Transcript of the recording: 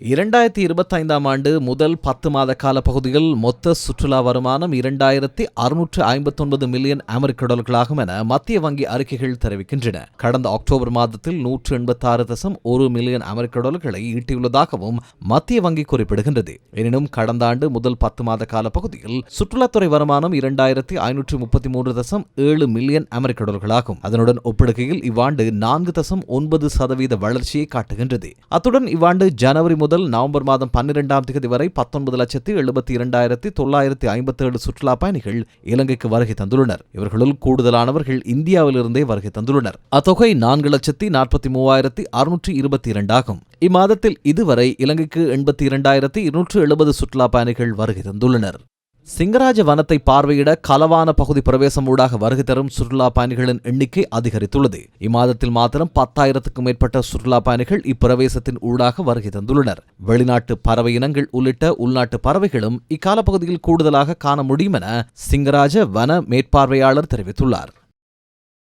2025ஆம் ஆண்டு முதல் 10 மாத கால பகுதியில் மொத்த சுற்றுலா வருமானம் 2659 மில்லியன் அமெரிக்க டாலர்களாகும் என மத்திய வங்கி அறிக்கைகள் தெரிவிக்கின்றன. கடந்த அக்டோபர் மாதத்தில் 186.1 மில்லியன் அமெரிக்க டாலர்களை ஈட்டியுள்ளதாகவும் மத்திய வங்கி குறிப்பிடுகின்றது. எனினும் கடந்த ஆண்டு முதல் 10 மாத கால பகுதியில் சுற்றுலாத்துறை வருமானம் 2533.7 மில்லியன் அமெரிக்க டாலர்களாகும். அதனுடன் ஒப்பிடுகையில் இவ்வாண்டு 4.9% வளர்ச்சியை காட்டுகின்றது. அத்துடன் இவ்வாண்டு ஜனவரி முதல் நவம்பர் மாதம் 12ஆம் தேதி வரை 19,72,957 சுற்றுலா பயணிகள் இலங்கைக்கு வருகை தந்துள்ளனர். இவர்களுள் கூடுதலானவர்கள் இந்தியாவிலிருந்தே வருகை தந்துள்ளனர். அத்தொகை 4,04,622 ஆகும். இம்மாதத்தில் இதுவரை இலங்கைக்கு 82,270 சுற்றுலா பயணிகள் வருகை தந்துள்ளனர். சிங்கராஜ வனத்தை பார்வையிட களவான பகுதி பிரவேசம் ஊடாக வருகை தரும் சுற்றுலா பயணிகளின் எண்ணிக்கை அதிகரித்துள்ளது. இம்மாதத்தில் மாத்திரம் 10,000க்கும் மேற்பட்ட சுற்றுலா பயணிகள் இப்பிரவேசத்தின் ஊடாக வருகை தந்துள்ளனர். வெளிநாட்டு பறவை இனங்கள் உள்ளிட்ட உள்நாட்டு பறவைகளும் இக்கால பகுதியில் கூடுதலாக காண முடியும் என சிங்கராஜ வன மேற்பார்வையாளர் தெரிவித்துள்ளார்.